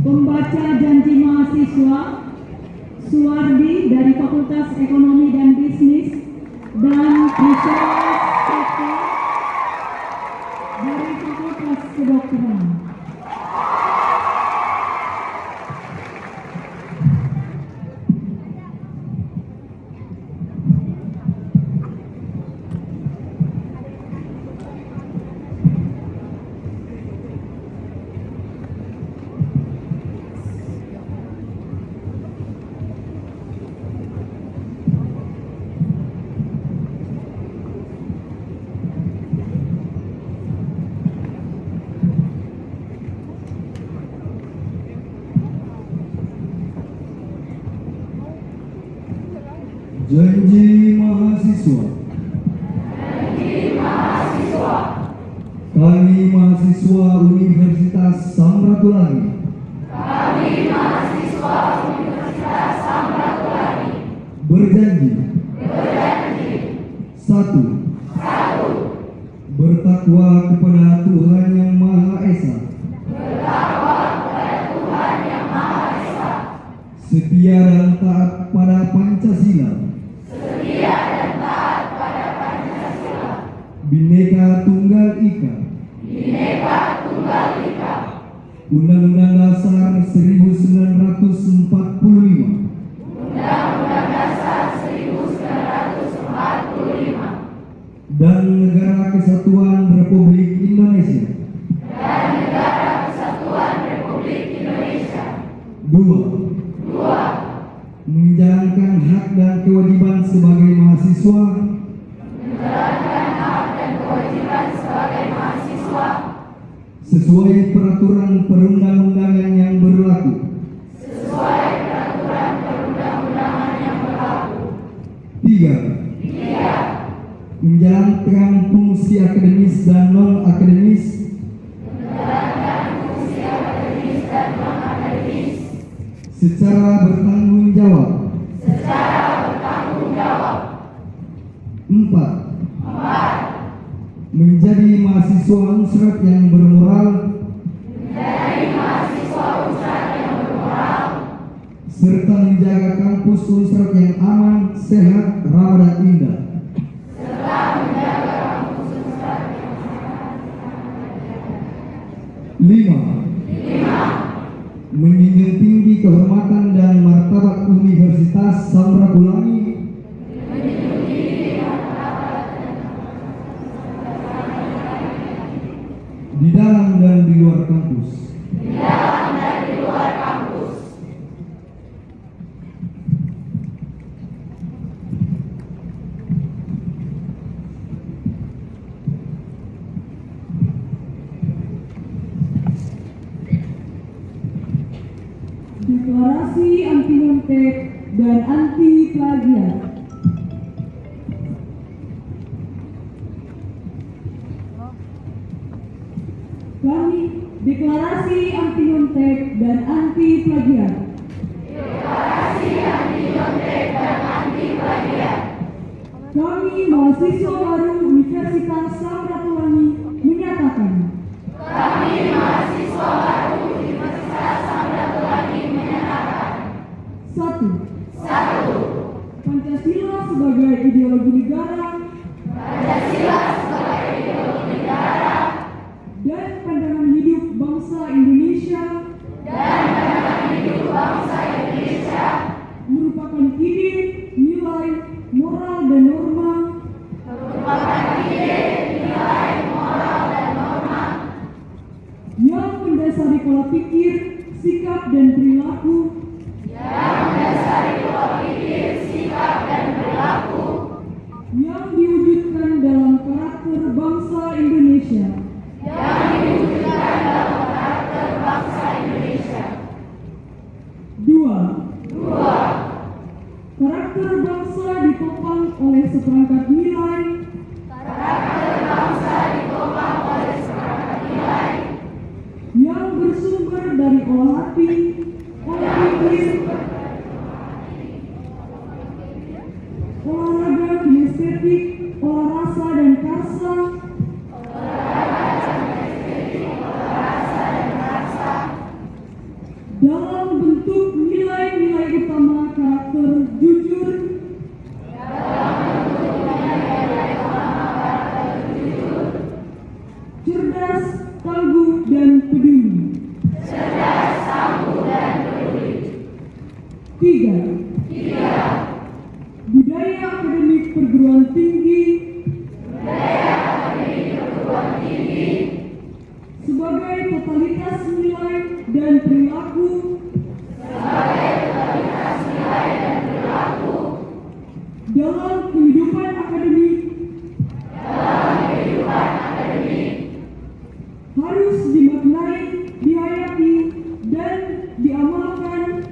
Pembaca janji mahasiswa Suwardi dari Fakultas Ekonomi dan Bisnis dan Priscilla Seko dari Fakultas Kedokteran. Janji mahasiswa. Kami mahasiswa Universitas Samratulangi. Berjanji. Satu. Bertakwa kepada Tuhan Yang Maha Esa. Setia dan taat pada Pancasila. Bhinneka Tunggal Ika. Undang-Undang Dasar 1945. Dan Negara Kesatuan Republik Indonesia. Dua. Menjalankan hak dan kewajiban sebagai mahasiswa. Sesuai peraturan perundang-undangan yang berlaku. Tiga. Menjalankan fungsi akademis dan non-akademis. Secara bertanggung jawab. Empat. Menjadi mahasiswa Unsrat yang bermoral. Serta menjaga kampus Unsrat yang aman, sehat, ramah dan indah. Lima. Menjunjung tinggi kehormatan dan martabat Universitas Samratulangi. Di dalam dan di luar kampus. Deklarasi anti nyontek dan anti plagiat. Kami deklarasi anti nyontek dan anti plagiat. Kami mahasiswa baru Universitas Samratulangi menyatakan. Satu. Pancasila sebagai ideologi negara. Dan pandangan hidup bangsa Indonesia. Merupakan ide, nilai, moral dan norma. Yang mendasari pola pikir, sikap dan perilaku. Yang diwujudkan dalam karakter bangsa Indonesia. Dua. Karakter bangsa ditopang oleh seperangkat nilai. Yang bersumber dari olah hati, olah pikir, olahraga, kinestetik, olah rasa dan karsa. dalam bentuk nilai-nilai utama karakter jujur, cerdas, tangguh, dan peduli. Tiga, budaya akademik perguruan tinggi sebagai totalitas nilai dan perilaku dalam kehidupan akademik harus dimaknai, dihayati, dan diamalkan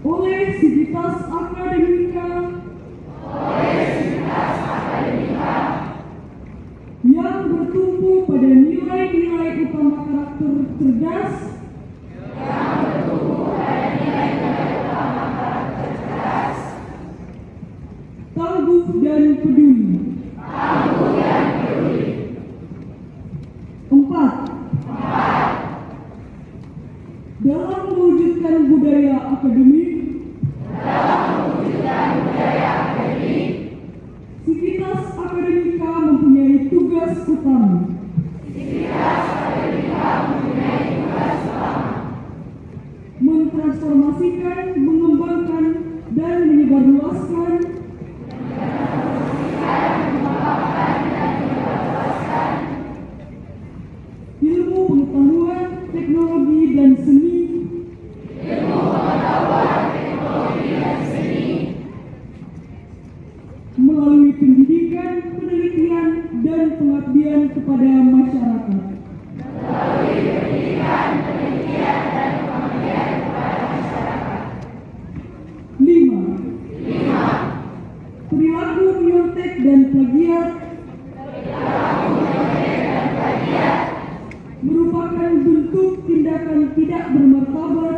oleh Sivitas Akademika yang bertumpu pada nilai-nilai utama karakter cerdas, tangguh, dan peduli. Empat, dalam mewujudkan budaya akademik, Sivitas Akademika mempunyai tugas utama mentransformasikan, mengembangkan, dan menyebarluaskan ilmu pengetahuan, teknologi, dan seni melalui pendidikan, penelitian, dan pengabdian kepada masyarakat. Lima, perilaku nyontek dan plagiat merupakan bentuk tindakan tidak bermartabat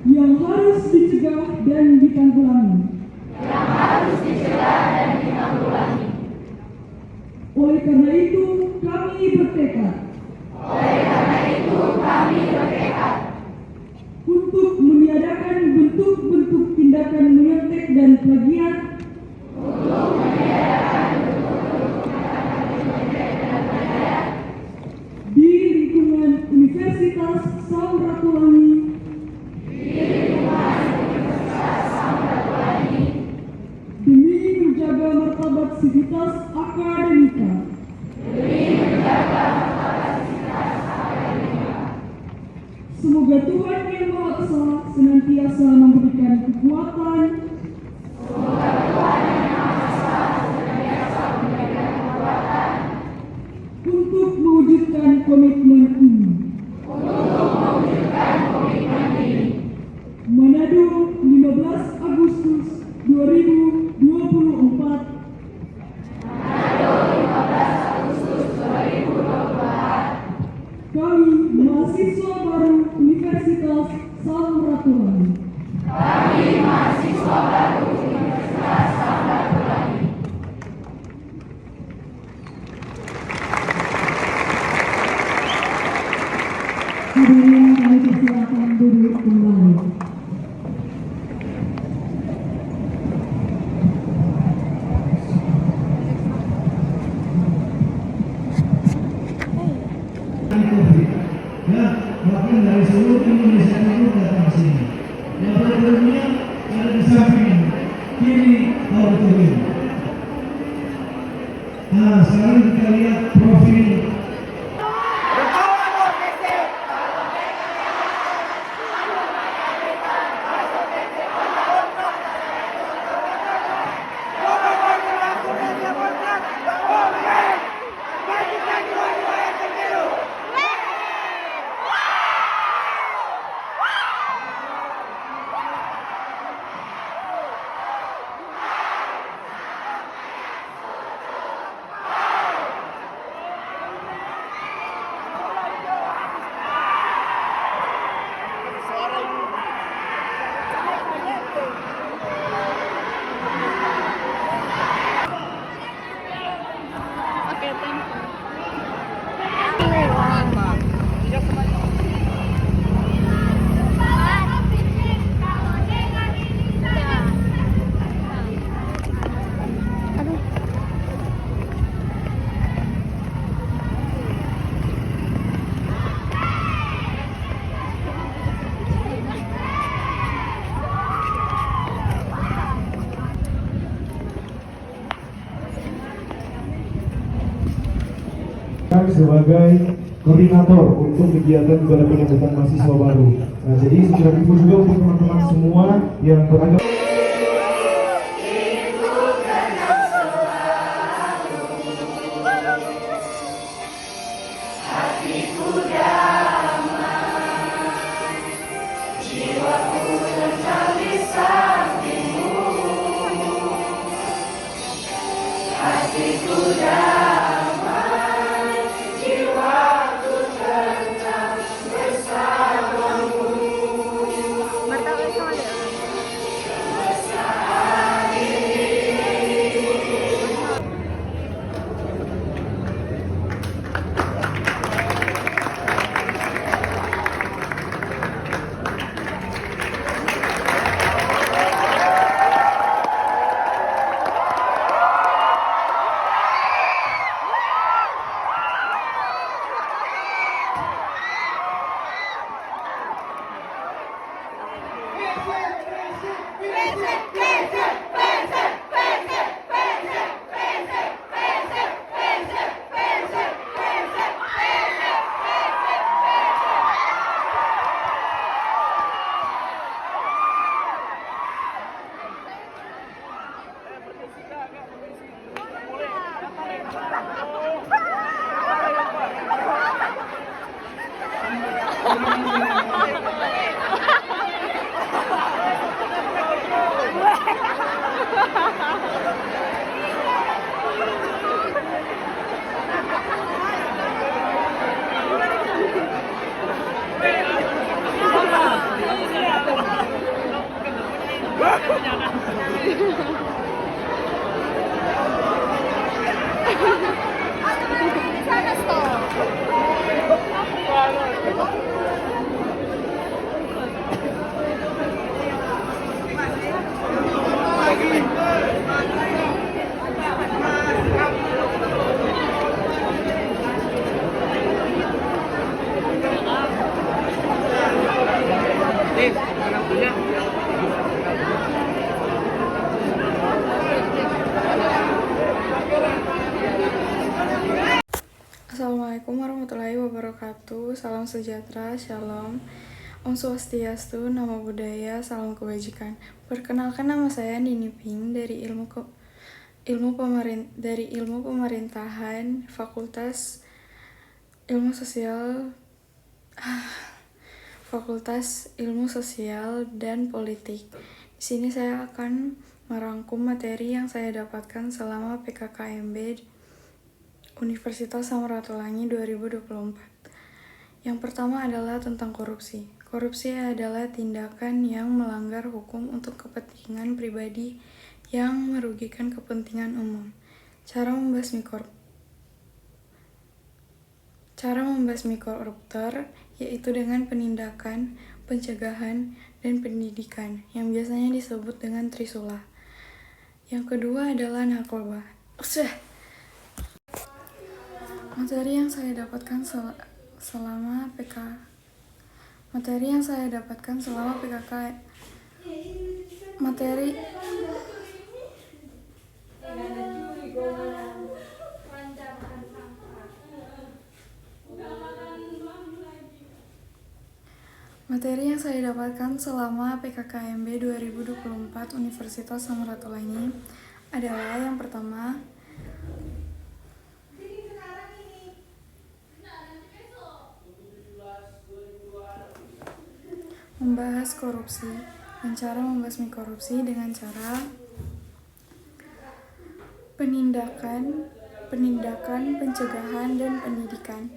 yang harus dicegah dan ditanggulangi. Oleh karena itu, kami bertekad untuk meniadakan bentuk-bentuk tindakan menyontek dan plagiat di lingkungan Universitas Samratulangi demi menjaga martabat Sivitas Akademika. Semoga Tuhan Yang Maha Esa senantiasa memberikan kekuatan, untuk mewujudkan komitmen ini. Manado, 15 Agustus 2024. Kami, mahasiswa baru Universitas Samratulangi. Hadirin kami persilakan duduk kembali. COVID, ya, bahkan dari seluruh Indonesia itu datang ke sini. Yang berikutnya ada di samping kiri auditorium. Nah, sekarang kita lihat profil kami sebagai koordinator untuk kegiatan ibadah penyambutan mahasiswa baru. Nah, jadi segera info juga untuk teman-teman semua yang beragam. Assalamualaikum warahmatullahi wabarakatuh. Salam sejahtera, shalom, Om Swastiastu, Namo Buddhaya, salam kebajikan. Perkenalkan, nama saya Nini Ping dari ilmu pemerintahan Fakultas Ilmu Sosial Fakultas Ilmu Sosial dan Politik. Di sini saya akan merangkum materi yang saya dapatkan selama PKKMB Universitas Samratulangi 2024. Yang pertama adalah tentang korupsi. Korupsi adalah tindakan yang melanggar hukum untuk kepentingan pribadi yang merugikan kepentingan umum. Cara membasmi koruptor yaitu dengan penindakan, pencegahan, dan pendidikan yang biasanya disebut dengan Trisula. Yang kedua adalah narkoba. Materi yang saya dapatkan selama PKK Materi yang saya dapatkan selama PKKMB 2024 Universitas Samratulangi adalah yang pertama, membahas korupsi dan cara membasmi korupsi dengan cara penindakan, pencegahan, dan pendidikan.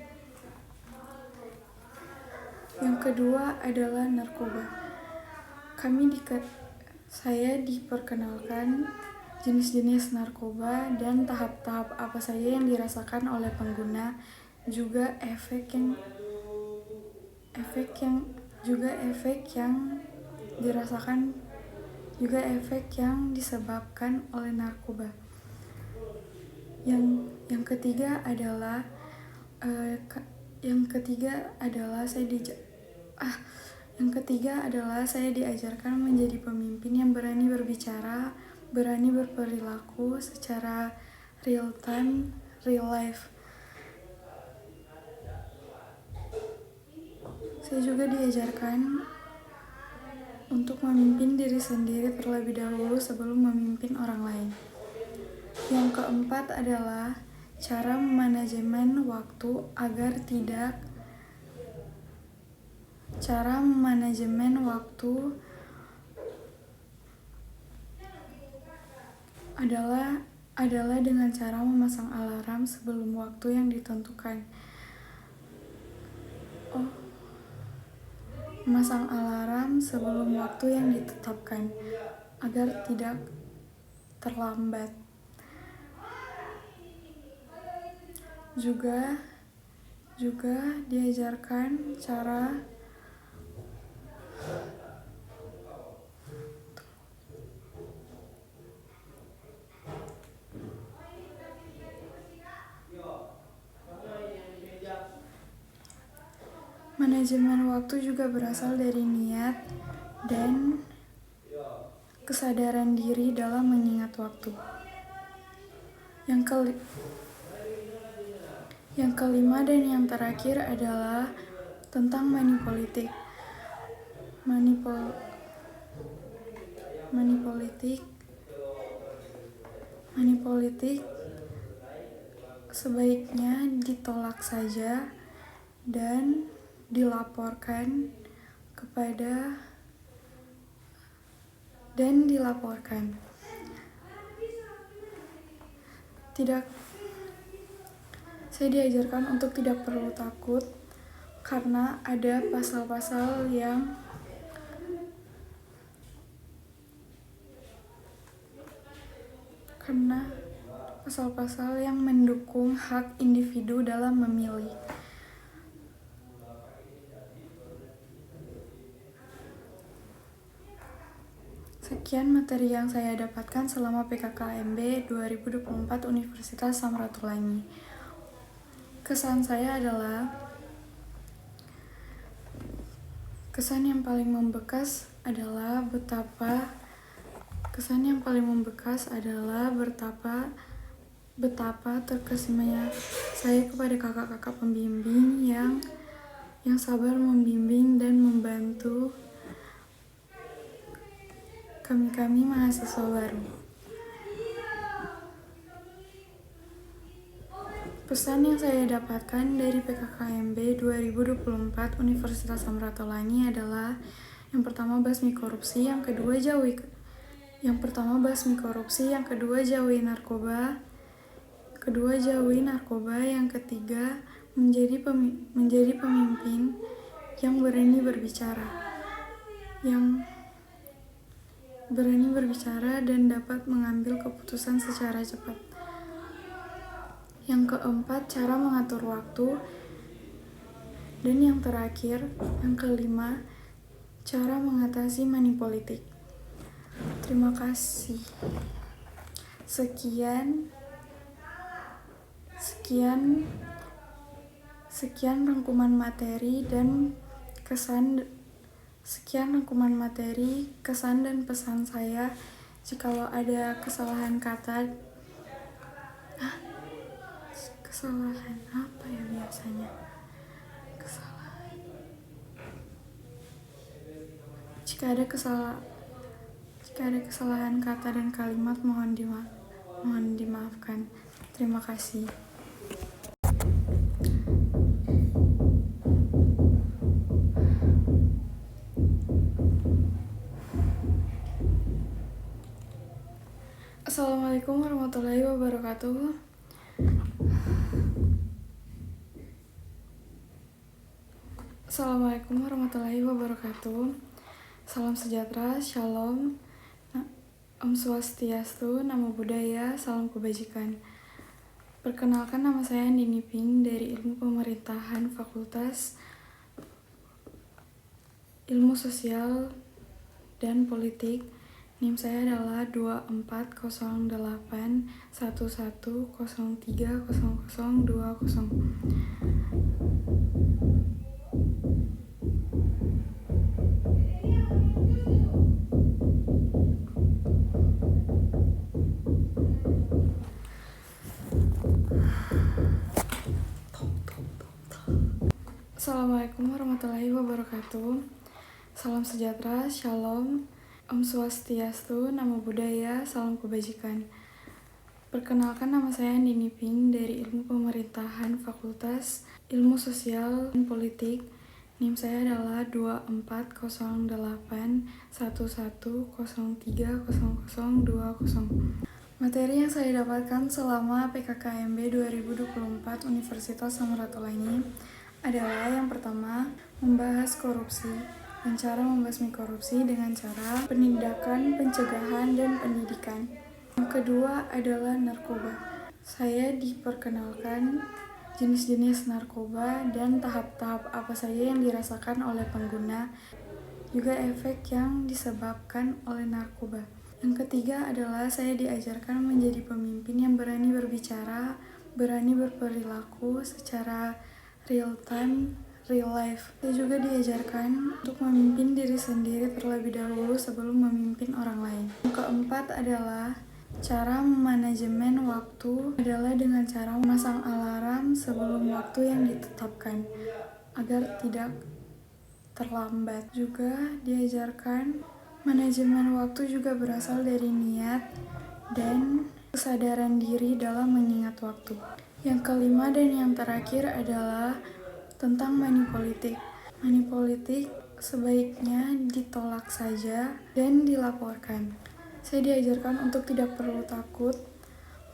Yang kedua adalah narkoba. Saya diperkenalkan jenis-jenis narkoba dan tahap-tahap apa saja yang dirasakan oleh pengguna, juga efek yang disebabkan oleh narkoba. Yang ketiga adalah saya diajarkan menjadi pemimpin yang berani berbicara, berani berperilaku secara real time, real life. Saya juga diajarkan untuk memimpin diri sendiri terlebih dahulu sebelum memimpin orang lain. Yang keempat adalah cara memanajemen waktu agar tidak adalah dengan cara memasang alarm sebelum waktu yang ditentukan. Memasang alarm sebelum waktu yang ditetapkan agar tidak terlambat. Juga diajarkan cara manajemen waktu juga berasal dari niat dan kesadaran diri dalam mengingat waktu. Yang kelima dan yang terakhir adalah tentang money politik. Money politik sebaiknya ditolak saja dan dilaporkan. Saya diajarkan untuk tidak perlu takut karena ada pasal-pasal yang mendukung hak individu dalam memilih. Sekian materi yang saya dapatkan selama PKKMB 2024 Universitas Samratulangi. Kesan yang paling membekas adalah betapa terkesimanya saya kepada kakak-kakak pembimbing yang sabar membimbing dan membantu kami mahasiswa baru. Pesan yang saya dapatkan dari PKKMB 2024 Universitas Samratulangi adalah yang pertama basmi korupsi, yang kedua jauhi narkoba, yang ketiga menjadi pemimpin yang berani berbicara dan dapat mengambil keputusan secara cepat. Yang keempat, cara mengatur waktu. Dan yang terakhir, yang kelima, cara mengatasi money politik. Terima kasih. Sekian rangkuman materi, kesan dan pesan saya. Jikalau ada kesalahan kata, jika ada kesalahan kata dan kalimat, mohon dimaafkan. Terima kasih. Assalamualaikum warahmatullahi wabarakatuh. Salam sejahtera, shalom, Om Swastiastu, Namo Buddhaya, salam kebajikan. Perkenalkan, nama saya Andini Ping dari Ilmu Pemerintahan Fakultas Ilmu Sosial dan Politik. NIM saya adalah 240811030020. Assalamualaikum warahmatullahi wabarakatuh. Salam sejahtera, shalom, Om Swastiastu, Namo Buddhaya, salam kebajikan. Perkenalkan, nama saya Andi Niping dari Ilmu Pemerintahan Fakultas Ilmu Sosial dan Politik. NIM saya adalah 240811030020. Materi yang saya dapatkan selama PKKMB 2024 Universitas Samratulangi adalah yang pertama, membahas korupsi dan cara membasmi korupsi dengan cara penindakan, pencegahan, dan pendidikan. Yang kedua adalah narkoba. Saya diperkenalkan jenis-jenis narkoba dan tahap-tahap apa saja yang dirasakan oleh pengguna, juga efek yang disebabkan oleh narkoba. Yang ketiga adalah saya diajarkan menjadi pemimpin yang berani berbicara, berani berperilaku secara real time, real life. Saya juga diajarkan untuk memimpin diri sendiri terlebih dahulu sebelum memimpin orang lain. Yang keempat adalah cara manajemen waktu adalah dengan cara memasang alarm sebelum waktu yang ditetapkan agar tidak terlambat. Juga diajarkan manajemen waktu juga berasal dari niat dan kesadaran diri dalam mengingat waktu. Yang kelima dan yang terakhir adalah tentang money politik. Money politik sebaiknya ditolak saja dan dilaporkan. Saya diajarkan untuk tidak perlu takut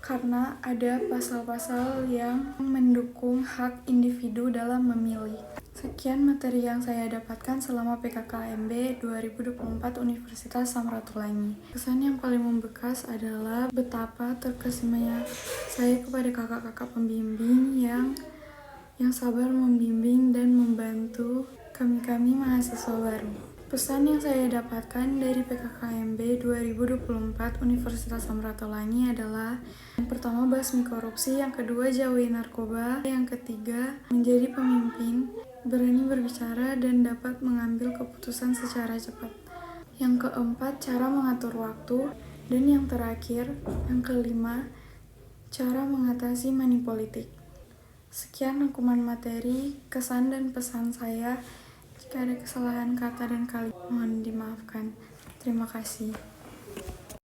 karena ada pasal-pasal yang mendukung hak individu dalam memilih. Sekian materi yang saya dapatkan selama PKKMB 2024 Universitas Samratulangi. Kesan yang paling membekas adalah betapa terkesimanya saya kepada kakak-kakak pembimbing yang sabar membimbing dan membantu kami mahasiswa baru. Pesan yang saya dapatkan dari PKKMB 2024 Universitas Samratulangi adalah yang pertama, basmi korupsi, yang kedua, jauhi narkoba, yang ketiga, menjadi pemimpin, berani berbicara dan dapat mengambil keputusan secara cepat. Yang keempat, cara mengatur waktu, dan yang terakhir, yang kelima, cara mengatasi money politik. Sekian rangkuman materi, kesan dan pesan saya. Jika ada kesalahan kata dan kalimat, mohon dimaafkan. Terima kasih.